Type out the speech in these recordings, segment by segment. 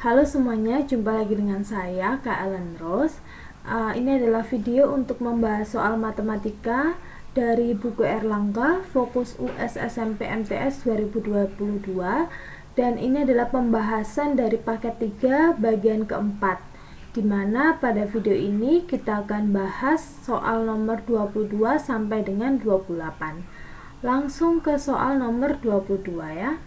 Halo semuanya, jumpa lagi dengan saya Kak Ellen Rose. Ini adalah video untuk membahas soal matematika dari buku Erlangga Fokus US SMP MTS 2022, dan ini adalah pembahasan dari paket 3 bagian keempat, dimana pada video ini kita akan bahas soal nomor 22 sampai dengan 28. Langsung ke soal nomor 22 ya.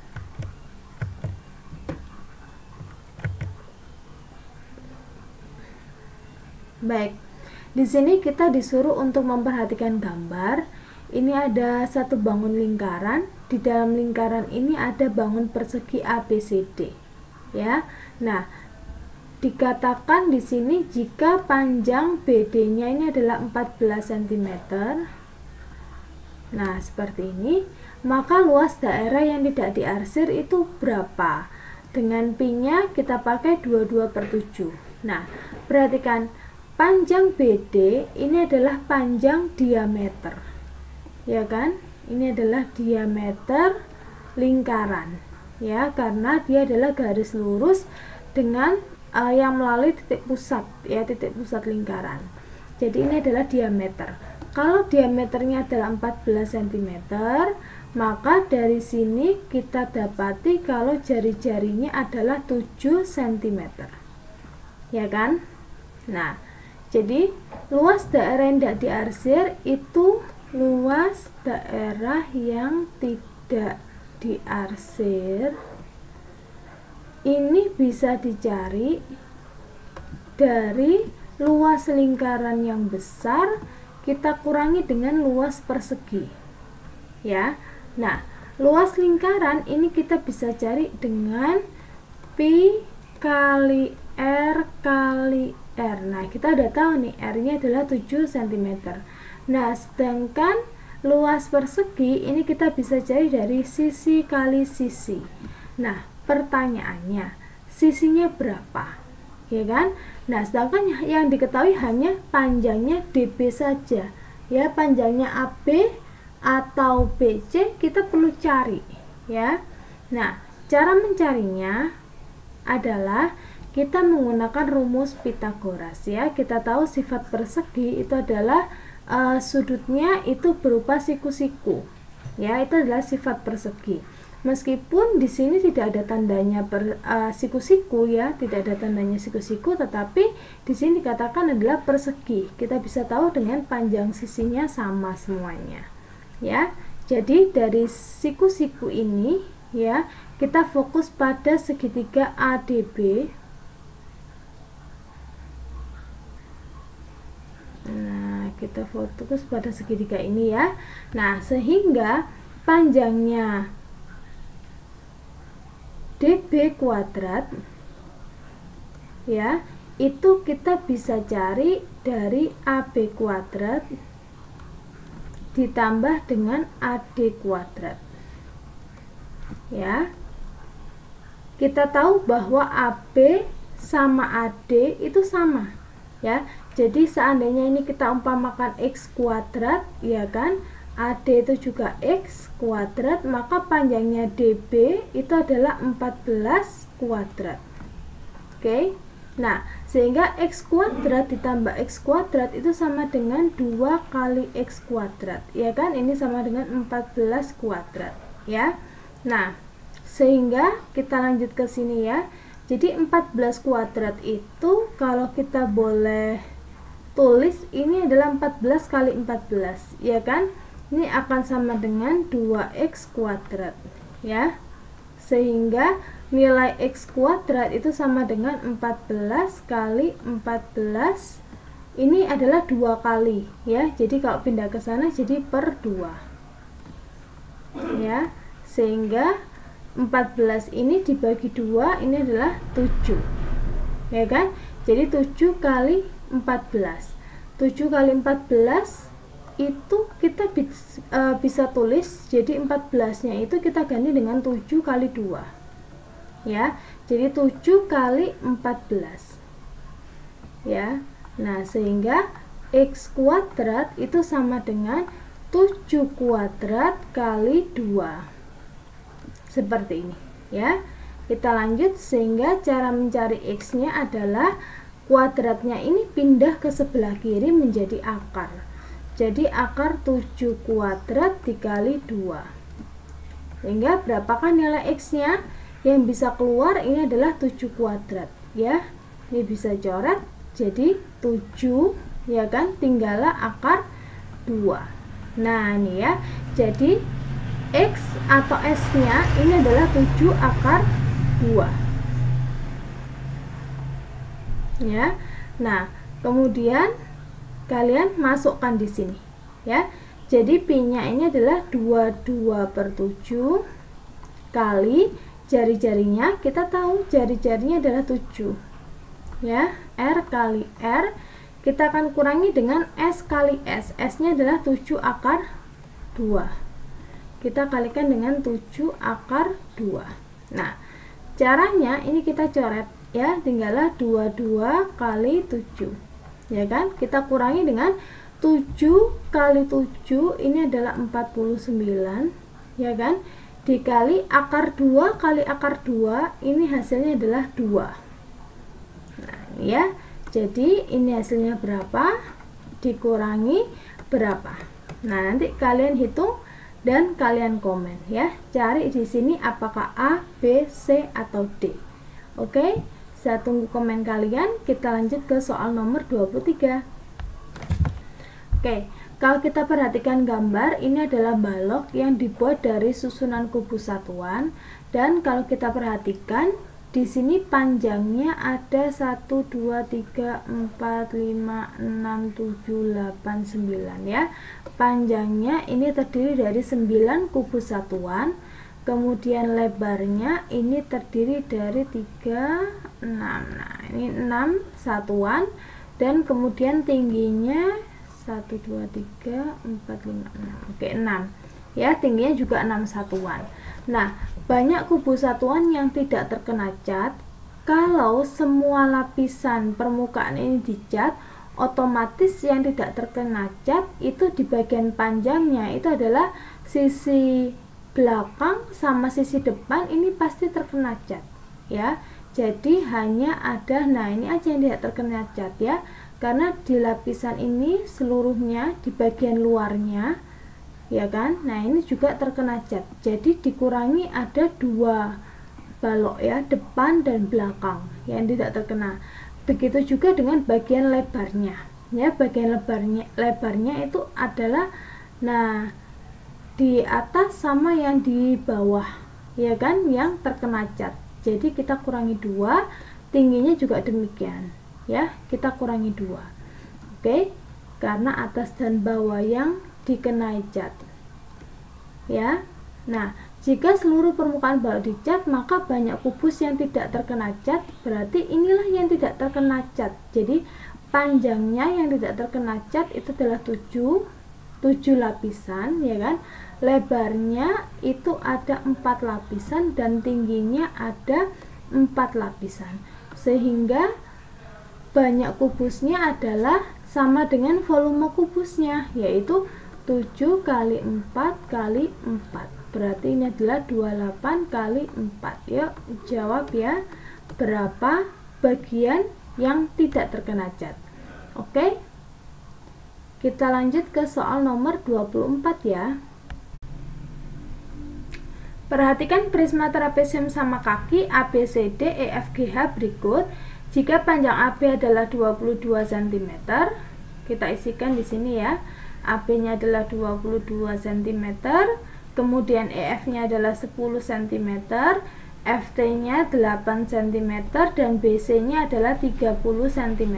Baik, di sini kita disuruh untuk memperhatikan gambar. Ini ada satu bangun lingkaran. Di dalam lingkaran ini ada bangun persegi ABCD. Ya, nah dikatakan di sini jika panjang BD-nya ini adalah 14 cm. Nah, seperti ini. Maka luas daerah yang tidak diarsir itu berapa? Dengan pi-nya kita pakai 22/7. Nah, perhatikan. Panjang BD ini adalah panjang diameter, ya kan? Ini adalah diameter lingkaran, ya, karena dia adalah garis lurus dengan yang melalui titik pusat, ya, titik pusat lingkaran. Jadi ini adalah diameter. Kalau diameternya adalah 14 cm, maka dari sini kita dapati kalau jari-jarinya adalah 7 cm, ya kan? Nah, jadi luas daerah yang tidak diarsir itu luas daerah yang tidak diarsir ini bisa dicari dari luas lingkaran yang besar kita kurangi dengan luas persegi, ya. Nah, luas lingkaran ini kita bisa cari dengan pi kali r kali R. Nah, kita udah tahu nih R-nya adalah 7 cm. Nah, sedangkan luas persegi ini kita bisa cari dari sisi kali sisi. Nah, pertanyaannya, sisinya berapa? Ya kan? Nah, sedangkan yang diketahui hanya panjangnya DB saja. Ya, panjangnya AB atau BC kita perlu cari, ya. Nah, cara mencarinya adalah kita menggunakan rumus Pythagoras, ya. Kita tahu sifat persegi itu adalah sudutnya itu berupa siku-siku, ya. Itu adalah sifat persegi. Meskipun di sini tidak ada tandanya siku-siku, ya, tidak ada tandanya siku-siku, tetapi di sini dikatakan adalah persegi. Kita bisa tahu dengan panjang sisinya sama semuanya, ya. Jadi dari siku-siku ini, ya, kita fokus pada segitiga ADB. Nah, kita fokus pada segitiga ini, ya. Nah, sehingga panjangnya DB kuadrat, ya, itu kita bisa cari dari AB kuadrat ditambah dengan AD kuadrat, ya. Kita tahu bahwa AB sama AD itu sama, ya. Jadi seandainya ini kita umpamakan X kuadrat, ya kan, AD itu juga X kuadrat, maka panjangnya DB itu adalah 14 kuadrat. Oke. Nah, sehingga X kuadrat ditambah X kuadrat itu sama dengan 2 kali X kuadrat, ya kan? Ini sama dengan 14 kuadrat, ya. Nah, sehingga kita lanjut ke sini, ya. Jadi 14 kuadrat itu kalau kita boleh tulis ini adalah 14 kali 14, ya kan? Ini akan sama dengan 2x kuadrat, ya. Sehingga nilai x kuadrat itu sama dengan 14 kali 14. Ini adalah 2 kali, ya. Jadi kalau pindah ke sana jadi per 2. Ya. Sehingga 14 ini dibagi 2 ini adalah 7. Ya kan? Jadi 7 kali 14. 7 kali 14 itu kita bisa tulis jadi 14-nya itu kita ganti dengan 7 kali 2. Ya. Jadi 7 kali 14. Ya. Nah, sehingga X kuadrat itu sama dengan 7 kuadrat kali 2. Seperti ini, ya. Kita lanjut, sehingga cara mencari X-nya adalah kuadratnya ini pindah ke sebelah kiri menjadi akar. Jadi akar 7 kuadrat dikali 2. Sehingga berapakah nilai X-nya? Yang bisa keluar ini adalah 7 kuadrat ya. Ini bisa coret jadi 7 ya kan, tinggallah akar 2. Nah ini ya, jadi X atau S-nya ini adalah 7 akar 2 ya. Nah, kemudian kalian masukkan di sini ya. Jadi Pi-nya ini adalah 22/7 kali jari-jarinya, kita tahu jari-jarinya adalah 7 ya, R kali R. Kita akan kurangi dengan S kali S. S-nya adalah 7 akar 2. Kita kalikan dengan 7 akar 2. Nah, caranya ini kita coret ya, tinggallah 22 kali 7 ya kan. Kita kurangi dengan 7 kali 7 ini adalah 49 ya kan, dikali akar 2 kali akar 2 ini hasilnya adalah 2. Nah ini ya, jadi ini hasilnya berapa dikurangi berapa. Nah nanti kalian hitung dan kalian komen ya, cari di sini apakah A, B, C atau D. Oke, saya tunggu komen kalian. Kita lanjut ke soal nomor 23. Oke, kalau kita perhatikan gambar, ini adalah balok yang dibuat dari susunan kubus satuan. Dan kalau kita perhatikan di sini panjangnya ada 1, 2, 3, 4, 5, 6, 7, 8, 9 ya. Panjangnya ini terdiri dari 9 kubus satuan. Kemudian lebarnya ini terdiri dari 3, 6. Nah, ini 6 satuan. Dan kemudian tingginya 1, 2, 3, 4, 5, 6. Oke, 6. Ya, tingginya juga 6 satuan. Nah, banyak kubus satuan yang tidak terkena cat. Kalau semua lapisan permukaan ini dicat, otomatis yang tidak terkena cat itu di bagian panjangnya itu adalah sisi belakang sama sisi depan ini pasti terkena cat ya. Jadi hanya ada, nah ini aja yang tidak terkena cat ya, karena di lapisan ini seluruhnya di bagian luarnya ya kan. Nah ini juga terkena cat, jadi dikurangi ada 2 balok ya, depan dan belakang yang tidak terkena. Begitu juga dengan bagian lebarnya ya, bagian lebarnya itu adalah nah di atas sama yang di bawah ya kan, yang terkena cat. Jadi kita kurangi 2, tingginya juga demikian ya, kita kurangi 2. Oke, karena atas dan bawah yang dikenai cat ya. Nah, jika seluruh permukaan balok dicat, maka banyak kubus yang tidak terkena cat, berarti inilah yang tidak terkena cat. Jadi panjangnya yang tidak terkena cat itu adalah 7 lapisan ya kan. Lebarnya itu ada 4 lapisan dan tingginya ada 4 lapisan, sehingga banyak kubusnya adalah sama dengan volume kubusnya, yaitu 7 kali 4 kali 4. Berarti ini adalah 28 kali 4. Yuk jawab ya, berapa bagian yang tidak terkena cat. Oke, kita lanjut ke soal nomor 24 ya. Perhatikan prisma trapesium sama kaki ABCD EFGH berikut. Jika panjang AB adalah 22 cm, kita isikan di sini ya. AB-nya adalah 22 cm, kemudian EF-nya adalah 10 cm, FT-nya 8 cm, dan BC-nya adalah 30 cm.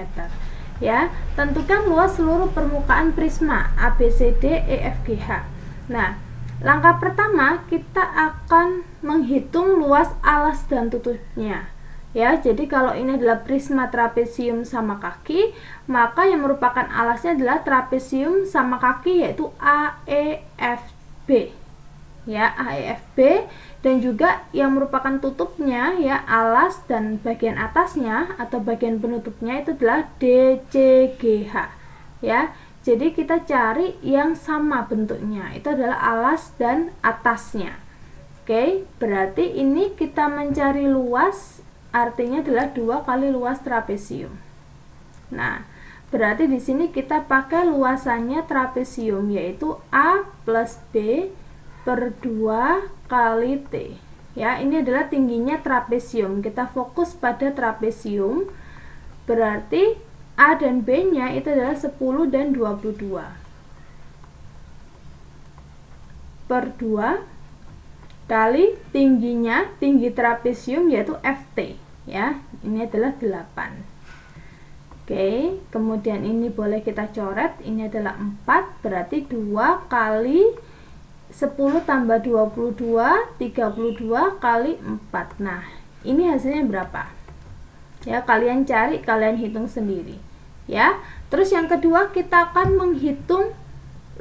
Ya, tentukan luas seluruh permukaan prisma ABCD EFGH. Nah, langkah pertama kita akan menghitung luas alas dan tutupnya. Ya, jadi kalau ini adalah prisma trapesium sama kaki, maka yang merupakan alasnya adalah trapesium sama kaki, yaitu AEFB. Ya, AEFB, dan juga yang merupakan tutupnya ya, alas dan bagian atasnya atau bagian penutupnya itu adalah DCGH. Ya, jadi kita cari yang sama bentuknya, itu adalah alas dan atasnya. Oke. Oke, berarti ini kita mencari luas, artinya adalah 2 kali luas trapesium. Nah, berarti di sini kita pakai luasannya trapesium, yaitu A plus B per 2 kali T. Ya, ini adalah tingginya trapesium. Kita fokus pada trapesium. Berarti A dan B-nya itu adalah 10 dan 22. Per 2 kali tingginya, tinggi trapesium yaitu FT, ya. Ini adalah 8. Oke, kemudian ini boleh kita coret, ini adalah 4, berarti 2 kali 10 tambah 22, 32 kali 4. Nah, ini hasilnya berapa? Ya, kalian cari, kalian hitung sendiri. Ya, terus yang kedua kita akan menghitung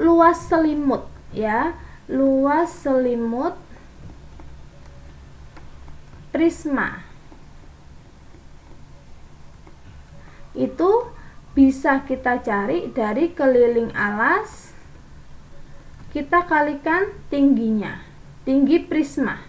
luas selimut, ya. Luas selimut prisma itu bisa kita cari dari keliling alas, kita kalikan tingginya, tinggi prisma,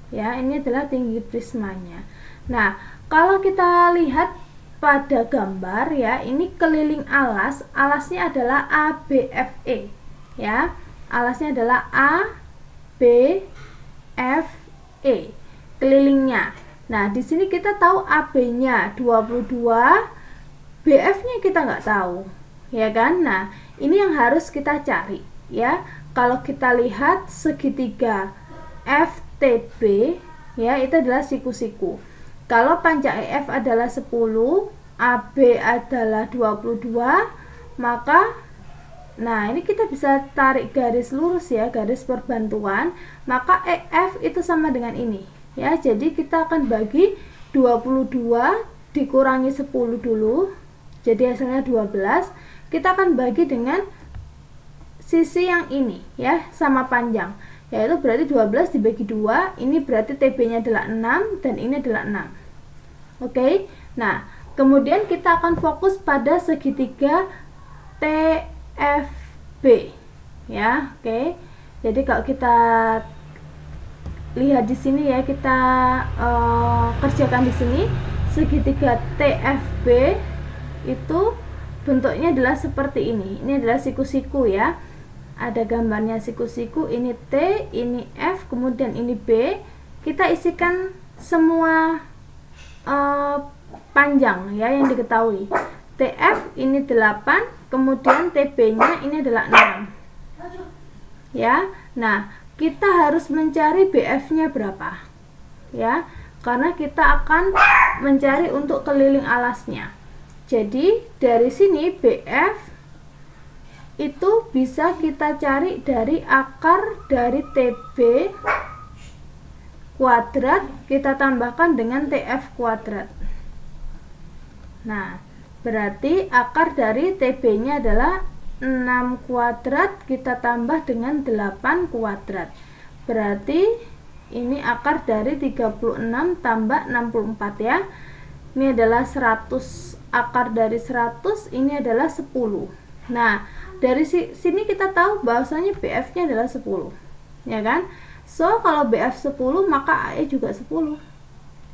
ya. Ini adalah tinggi prismanya. Nah, kalau kita lihat pada gambar, ya, ini keliling alas, alasnya adalah ABFE, ya. Alasnya adalah ABFE, kelilingnya. Nah, di sini kita tahu AB-nya 22, BF-nya kita nggak tahu, ya kan? Nah, ini yang harus kita cari, ya. Kalau kita lihat segitiga FTB, ya, itu adalah siku-siku. Kalau panjang EF adalah 10, AB adalah 22, maka nah, ini kita bisa tarik garis lurus, ya, garis perbantuan, maka EF itu sama dengan ini. Ya, jadi kita akan bagi 22 dikurangi 10 dulu, jadi hasilnya 12. Kita akan bagi dengan sisi yang ini, ya, sama panjang, yaitu berarti 12 dibagi 2, ini berarti TB-nya adalah 6 dan ini adalah 6. Oke, nah, kemudian kita akan fokus pada segitiga TFB, ya. Oke, jadi kalau kita lihat di sini, ya, kita kerjakan di sini segitiga TFB itu bentuknya adalah seperti ini. Ini adalah siku-siku, ya. Ada gambarnya siku-siku, ini T, ini F, kemudian ini B. Kita isikan semua panjang, ya, yang diketahui. TF ini 8, kemudian TB-nya ini adalah 6. Ya. Nah, kita harus mencari BF-nya berapa, ya, karena kita akan mencari untuk keliling alasnya. Jadi dari sini BF itu bisa kita cari dari akar dari TB kuadrat kita tambahkan dengan TF kuadrat. Nah, berarti akar dari TB-nya adalah 6 kuadrat kita tambah dengan 8 kuadrat. Berarti ini akar dari 36 tambah 64, ya. Ini adalah 100, akar dari 100 ini adalah 10. Nah, dari sini kita tahu bahwasanya BF-nya adalah 10, ya kan? So, kalau BF 10 maka AE juga 10.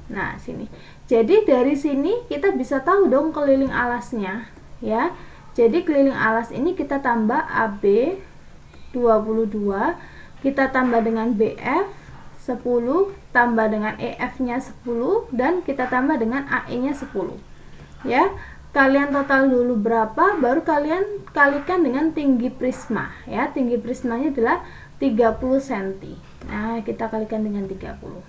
Nah, sini. Jadi dari sini kita bisa tahu dong keliling alasnya, ya. Jadi keliling alas ini kita tambah AB 22, kita tambah dengan BF 10, tambah dengan EF-nya 10, dan kita tambah dengan AE-nya 10. Ya, kalian total dulu berapa, baru kalian kalikan dengan tinggi prisma, ya. Tinggi prismanya adalah 30 cm. Nah, kita kalikan dengan 30.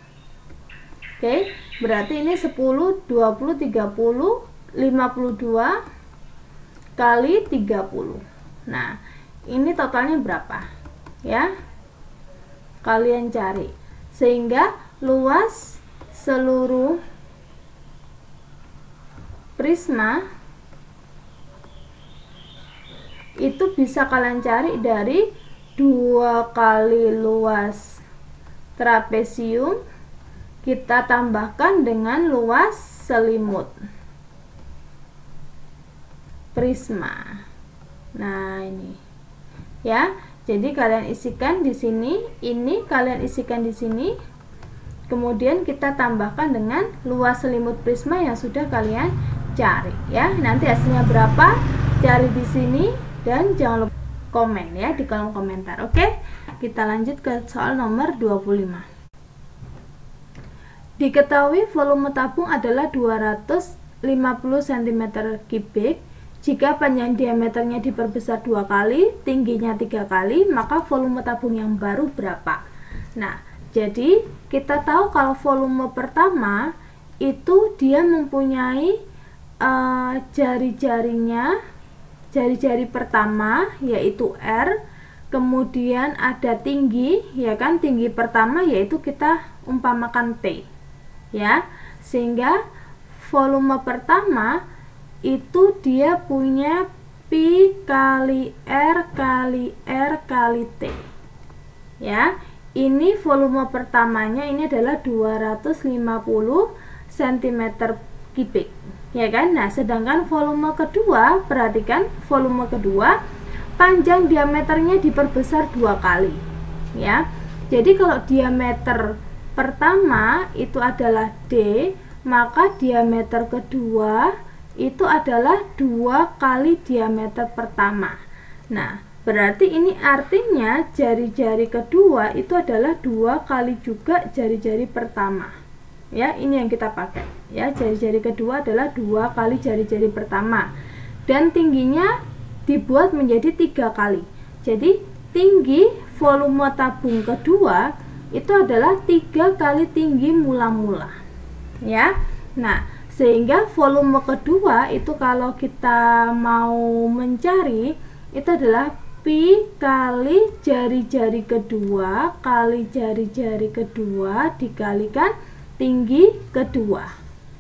Oke, berarti ini 10, 20, 30, 52 kali 30. Nah, ini totalnya berapa? Ya, kalian cari. Sehingga luas seluruh prisma itu bisa kalian cari dari 2 kali luas trapesium kita tambahkan dengan luas selimut prisma. Nah, ini, ya. Jadi kalian isikan di sini, ini kalian isikan di sini. Kemudian kita tambahkan dengan luas selimut prisma yang sudah kalian cari ya. Nanti hasilnya berapa? Cari di sini dan jangan lupa komen ya di kolom komentar. Oke, kita lanjut ke soal nomor 25. Diketahui volume tabung adalah 250 cm3 jika panjang diameternya diperbesar 2 kali, tingginya 3 kali, maka volume tabung yang baru berapa? Nah, jadi kita tahu kalau volume pertama itu dia mempunyai jari-jari pertama yaitu R, kemudian ada tinggi, ya kan, tinggi pertama yaitu kita umpamakan T ya, sehingga volume pertama itu dia punya pi kali R kali R kali T ya. Ini volume pertamanya ini adalah 250 cm3 ya kan. Nah, sedangkan volume kedua, perhatikan volume kedua panjang diameternya diperbesar 2 kali ya. Jadi kalau diameter pertama itu adalah D, maka diameter kedua itu adalah 2 kali diameter pertama. Nah, berarti ini artinya jari-jari kedua itu adalah 2 kali juga jari-jari pertama ya. Ini yang kita pakai ya, jari-jari kedua adalah 2 kali jari-jari pertama, dan tingginya dibuat menjadi 3 kali. Jadi tinggi volume tabung kedua itu adalah 3 kali tinggi mula-mula ya. Nah, sehingga volume kedua itu kalau kita mau mencari itu adalah pi kali jari-jari kedua kali jari-jari kedua dikalikan tinggi kedua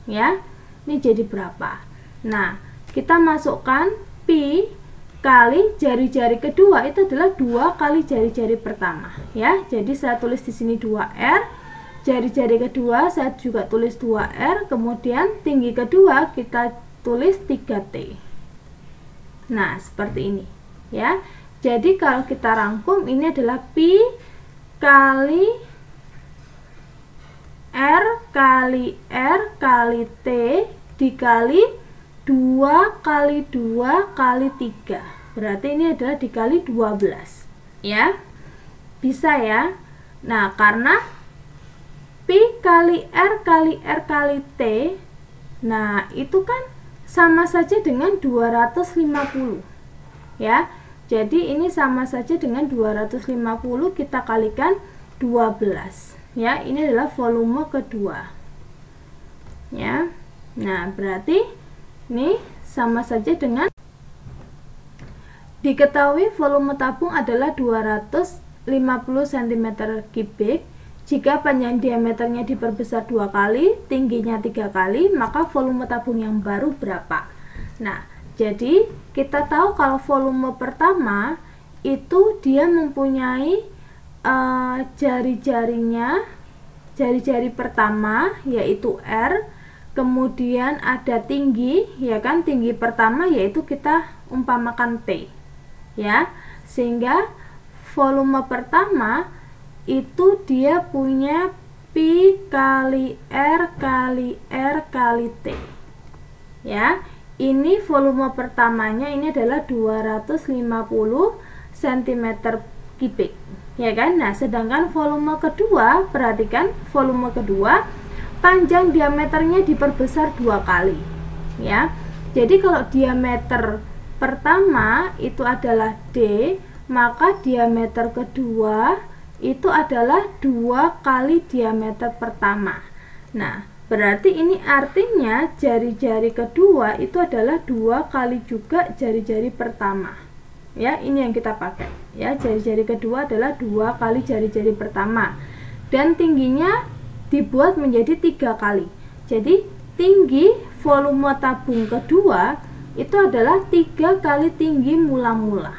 ya. Ini jadi berapa? Nah, kita masukkan pi kali jari-jari kedua itu adalah 2 kali jari-jari pertama ya. Jadi saya tulis di sini 2R, jari-jari kedua saya juga tulis 2R, kemudian tinggi kedua kita tulis 3T. Nah, seperti ini ya. Jadi kalau kita rangkum ini adalah pi kali R kali R kali T dikali 2 kali 2 kali 3. Berarti ini adalah dikali 12 ya. Bisa ya. Nah, karena pi kali R kali R kali T, nah itu kan sama saja dengan 250 ya. Jadi ini sama saja dengan 250 kita kalikan 12 ya. Ini adalah volume kedua ya. Nah, berarti ini sama saja dengan, diketahui volume tabung adalah 250 cm3 jika panjang diameternya diperbesar 2 kali, tingginya 3 kali, maka volume tabung yang baru berapa? Nah, jadi kita tahu kalau volume pertama itu dia mempunyai jari-jari pertama yaitu R, kemudian ada tinggi, ya kan, tinggi pertama yaitu kita umpamakan T ya, sehingga volume pertama itu dia punya pi kali R kali R kali T ya. Ini volume pertamanya ini adalah 250 cm3 ya kan. Nah, sedangkan volume kedua, perhatikan volume kedua panjang diameternya diperbesar 2 kali ya. Jadi kalau diameter pertama itu adalah D, maka diameter kedua itu adalah 2 kali diameter pertama. Nah, berarti ini artinya jari-jari kedua itu adalah 2 kali juga jari-jari pertama ya. Ini yang kita pakai ya, jari-jari kedua adalah 2 kali jari-jari pertama, dan tingginya dibuat menjadi 3 kali. Jadi tinggi volume tabung kedua itu adalah 3 kali tinggi mula-mula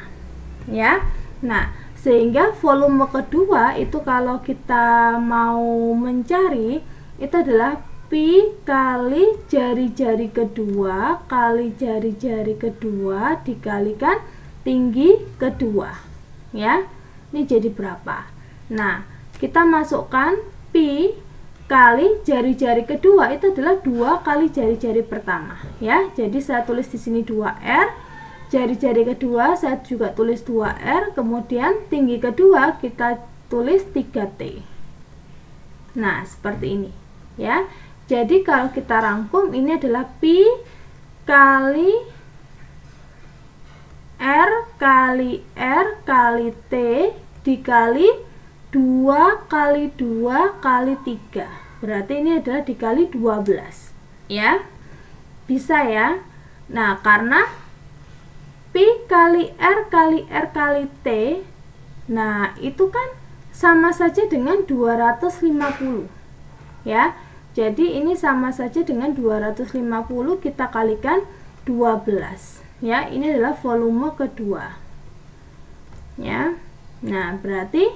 ya. Nah, sehingga volume kedua itu kalau kita mau mencari itu adalah pi kali jari-jari kedua kali jari-jari kedua dikalikan tinggi kedua ya. ini jadi berapa? Nah, kita masukkan pi kali jari-jari kedua itu adalah 2 kali jari-jari pertama ya. Jadi saya tulis di sini 2R, jari-jari kedua saya juga tulis 2R, kemudian tinggi kedua kita tulis 3T. Nah, seperti ini ya. Jadi kalau kita rangkum ini adalah pi kali R kali T dikali 2 kali 2 kali 3. Berarti ini adalah dikali 12 ya. Bisa ya. Nah, karena pi kali R kali T, nah itu kan sama saja dengan 250 ya. Jadi ini sama saja dengan 250 kita kalikan 12 ya. Ini adalah volume kedua ya. Nah, berarti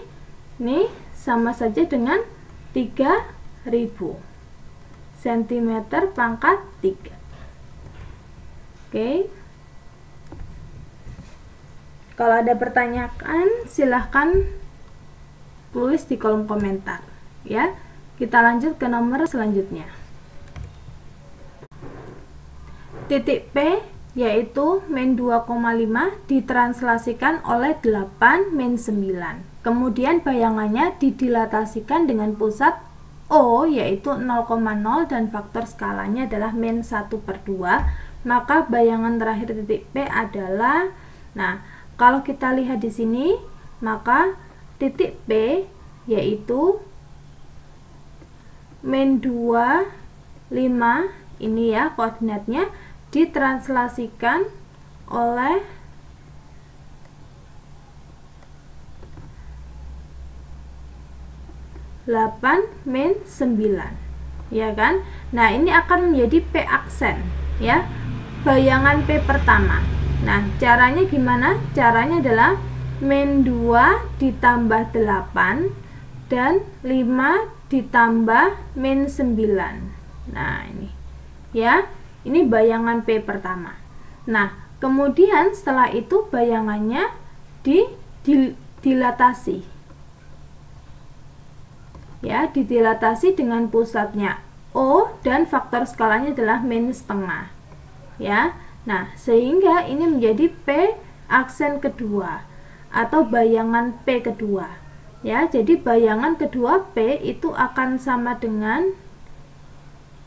ini sama saja dengan 3000 cm pangkat 3. Oke. Kalau ada pertanyaan silahkan tulis di kolom komentar ya. Kita lanjut ke nomor selanjutnya. Titik P yaitu min 2,5 ditranslasikan oleh 8 min 9. Kemudian bayangannya didilatasikan dengan pusat O yaitu 0,0 dan faktor skalanya adalah min 1/2. Maka bayangan terakhir titik P adalah, nah kalau kita lihat di sini, maka titik P yaitu min 2, 5 ini ya koordinatnya, ditranslasikan oleh 8 min 9 ya kan. Nah, ini akan menjadi P aksen ya, bayangan P pertama. Nah, caranya gimana? Caranya adalah min 2 ditambah 8 dan 5 ditambah min 9. Nah, ini ya, ini bayangan P pertama. Nah, kemudian setelah itu bayangannya didilatasi ya, didilatasi dengan pusatnya O dan faktor skalanya adalah min setengah ya. Nah, sehingga ini menjadi P aksen kedua atau bayangan P kedua ya. Jadi bayangan kedua P itu akan sama dengan,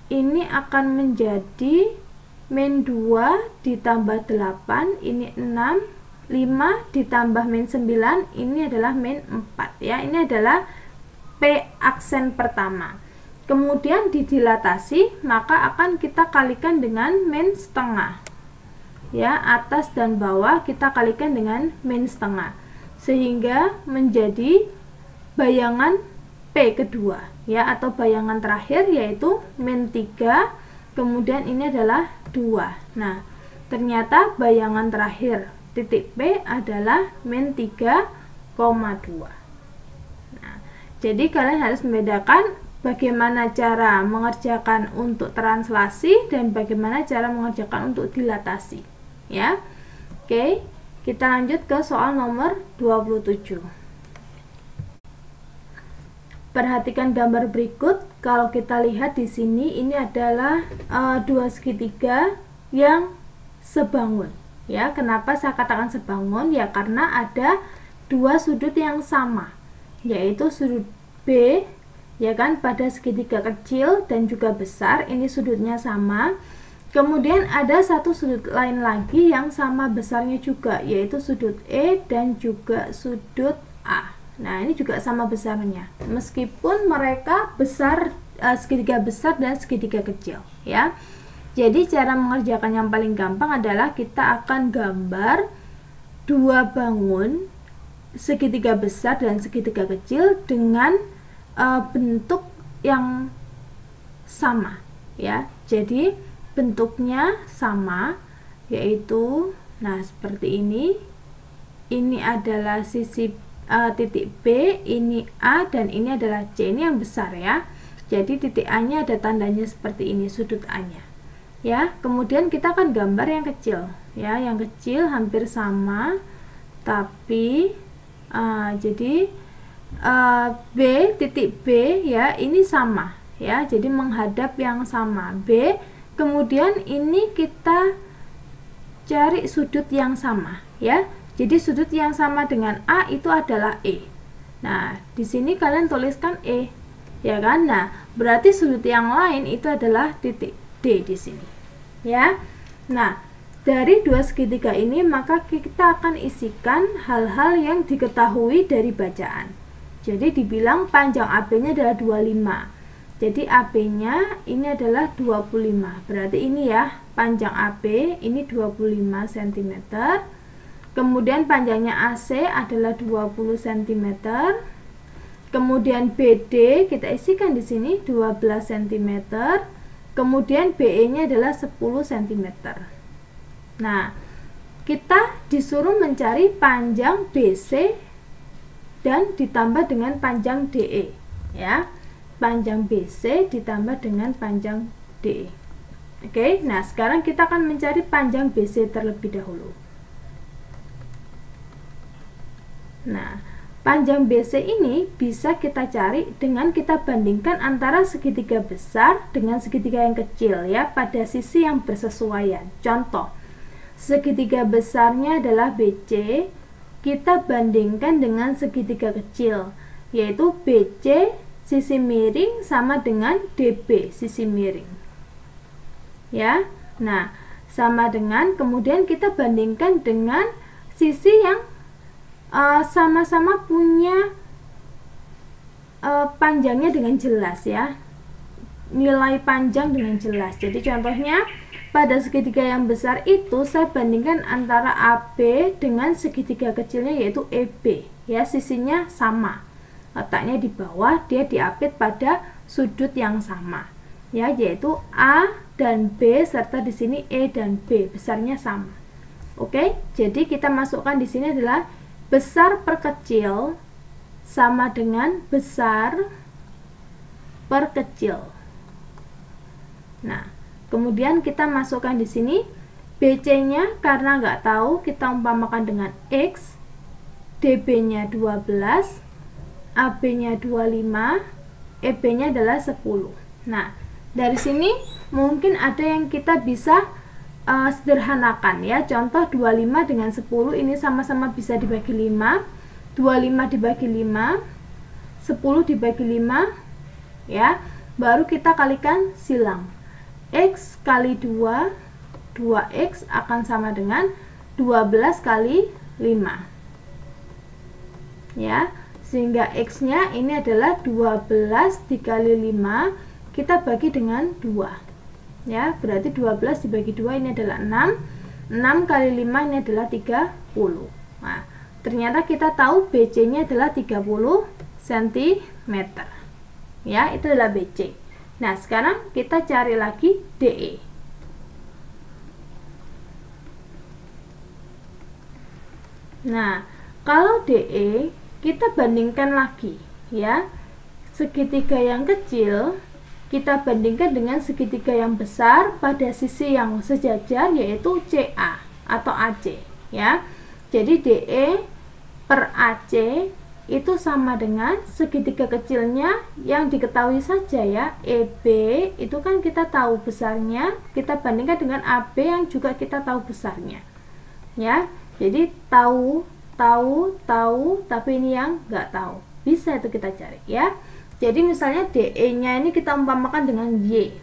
ini akan menjadi min 2 ditambah 8, ini 6, 5 ditambah min 9, ini adalah min 4 ya. Ini adalah P aksen pertama. Kemudian didilatasi, maka akan kita kalikan dengan min setengah ya, atas dan bawah kita kalikan dengan min setengah, sehingga menjadi bayangan P kedua ya, atau bayangan terakhir yaitu min 3, kemudian ini adalah 2. Nah, ternyata bayangan terakhir titik P adalah min 3,2. Nah, jadi kalian harus membedakan bagaimana cara mengerjakan untuk translasi dan bagaimana cara mengerjakan untuk dilatasi ya. Oke, kita lanjut ke soal nomor 27. Perhatikan gambar berikut. Kalau kita lihat di sini, ini adalah dua segitiga yang sebangun ya. Kenapa saya katakan sebangun? Ya karena ada dua sudut yang sama, yaitu sudut B ya kan, pada segitiga kecil dan juga besar, ini sudutnya sama. Kemudian ada satu sudut lain lagi yang sama besarnya juga, yaitu sudut E dan juga sudut A. Nah, ini juga sama besarnya, meskipun mereka besar, segitiga besar dan segitiga kecil ya. Jadi cara mengerjakan yang paling gampang adalah kita akan gambar dua bangun segitiga besar dan segitiga kecil dengan bentuk yang sama ya. Jadi bentuknya sama, yaitu nah seperti ini. Ini adalah sisi titik B, ini A, dan ini adalah C. Ini yang besar ya. Jadi titik A nya ada tandanya seperti ini, sudut A nya ya. Kemudian kita akan gambar yang kecil ya. Yang kecil hampir sama, tapi Jadi B titik B ya, ini sama ya, jadi menghadap yang sama B. Kemudian ini kita cari sudut yang sama ya. Jadi sudut yang sama dengan A itu adalah E. Nah, di sini kalian tuliskan E ya kan. Nah, berarti sudut yang lain itu adalah titik D di sini ya. Nah, dari dua segitiga ini maka kita akan isikan hal-hal yang diketahui dari bacaan. Jadi dibilang panjang AB-nya adalah 25. Jadi AB-nya ini adalah 25. Berarti ini ya, panjang AB ini 25 cm. Kemudian panjangnya AC adalah 20 cm. Kemudian BD kita isikan di sini 12 cm. Kemudian BE-nya adalah 10 cm. Nah, kita disuruh mencari panjang BC dan ditambah dengan panjang DE ya. Panjang BC ditambah dengan panjang DE. Oke, nah sekarang kita akan mencari panjang BC terlebih dahulu. Nah, panjang BC ini bisa kita cari dengan kita bandingkan antara segitiga besar dengan segitiga yang kecil ya, pada sisi yang bersesuaian. Contoh, segitiga besarnya adalah BC, kita bandingkan dengan segitiga kecil, yaitu BC sisi miring sama dengan DB sisi miring ya. Nah, sama dengan, kemudian kita bandingkan dengan sisi yang sama-sama punya panjangnya dengan jelas ya, nilai panjang dengan jelas. Jadi contohnya pada segitiga yang besar itu saya bandingkan antara AB dengan segitiga kecilnya yaitu EB ya, sisinya sama, letaknya di bawah, dia diapit pada sudut yang sama ya, yaitu A dan B serta di sini E dan B besarnya sama. Oke, jadi kita masukkan di sini adalah besar per kecil sama dengan besar per kecil. Nah, kemudian kita masukkan di sini BC-nya, karena nggak tahu kita umpamakan dengan X, DB-nya 12, AB-nya 25, EB-nya adalah 10. Nah, dari sini mungkin ada yang kita bisa sederhanakan ya. Contoh 25 dengan 10 ini sama-sama bisa dibagi 5. 25 dibagi 5, 10 dibagi 5 ya. Baru kita kalikan silang. X kali 2, 2X akan sama dengan 12 kali 5 ya, sehingga X nya ini adalah 12 dikali 5, kita bagi dengan 2 ya, berarti 12 dibagi 2 ini adalah 6, 6 kali 5 ini adalah 30. Nah, ternyata kita tahu BC nya adalah 30 cm ya, itu adalah BC. Nah, sekarang kita cari lagi DE. Nah, kalau DE kita bandingkan lagi ya, segitiga yang kecil kita bandingkan dengan segitiga yang besar pada sisi yang sejajar, yaitu CA atau AC ya. Jadi DE per AC itu sama dengan segitiga kecilnya yang diketahui saja ya, EB itu kan kita tahu besarnya, kita bandingkan dengan AB yang juga kita tahu besarnya ya. Jadi tahu, tapi ini yang nggak tahu, bisa itu kita cari ya. Jadi misalnya DE nya ini kita umpamakan dengan Y,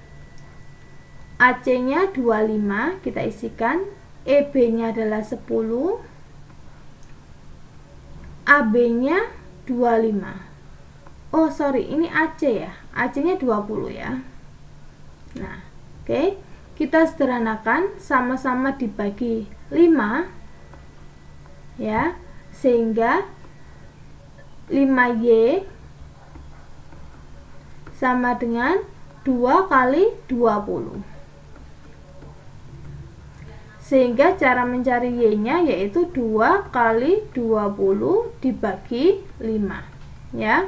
AC nya 25 kita isikan, EB nya adalah 10, AB nya 25. Oh sorry, ini AC ya, AC nya 20 ya. Nah, oke, kita sederhanakan, sama-sama dibagi 5 ya, sehingga 5Y sama dengan 2 kali 20. Sehingga cara mencari Y-nya yaitu 2 kali 20 dibagi 5 ya.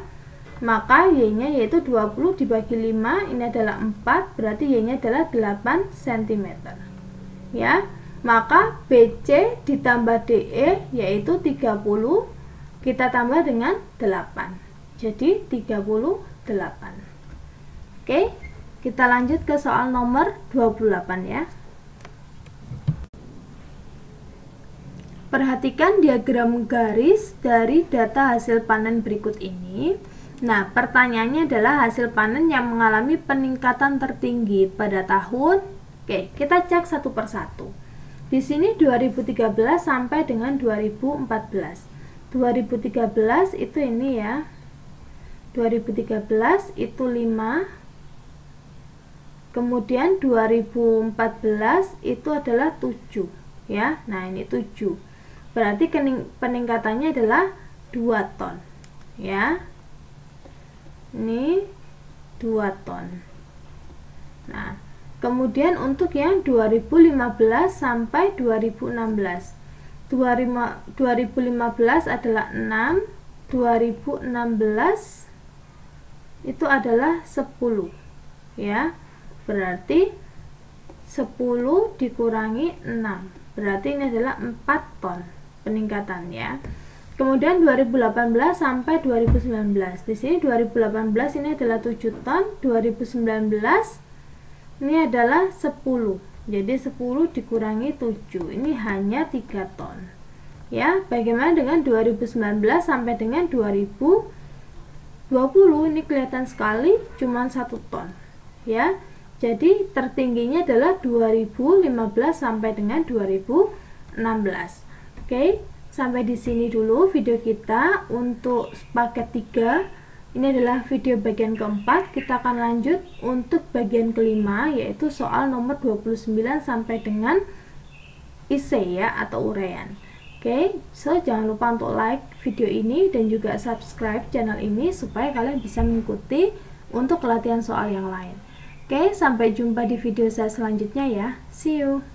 Maka Y-nya yaitu 20 dibagi 5, ini adalah 4, berarti Y-nya adalah 8 cm ya. Maka BC ditambah DE yaitu 30, kita tambah dengan 8. Jadi 38. Oke, kita lanjut ke soal nomor 28 ya. Perhatikan diagram garis dari data hasil panen berikut ini. Nah, pertanyaannya adalah hasil panen yang mengalami peningkatan tertinggi pada tahun. Oke, kita cek satu persatu. Di sini 2013 sampai dengan 2014. 2013 itu ini ya. 2013 itu 5. Kemudian 2014 itu adalah 7 ya. Nah, ini 7. Berarti peningkatannya adalah 2 ton ya. Ini 2 ton. Nah, kemudian untuk yang 2015 sampai 2016. 2015 adalah 6, 2016 itu adalah 10 ya. Berarti 10 dikurangi 6. Berarti ini adalah 4 ton peningkatan ya. Kemudian 2018 sampai 2019. Di sini 2018 ini adalah 7 ton, 2019 ini adalah 10. Jadi 10 dikurangi 7. Ini hanya 3 ton. Ya, bagaimana dengan 2019 sampai dengan 2020? Ini kelihatan sekali cuma 1 ton. Ya. Jadi tertingginya adalah 2015 sampai dengan 2016. Oke, sampai di sini dulu video kita untuk paket 3. Ini adalah video bagian keempat. Kita akan lanjut untuk bagian kelima, yaitu soal nomor 29 sampai dengan IC ya, atau uraian. Oke, so jangan lupa untuk like video ini dan juga subscribe channel ini supaya kalian bisa mengikuti untuk latihan soal yang lain. Oke, sampai jumpa di video saya selanjutnya ya. See you.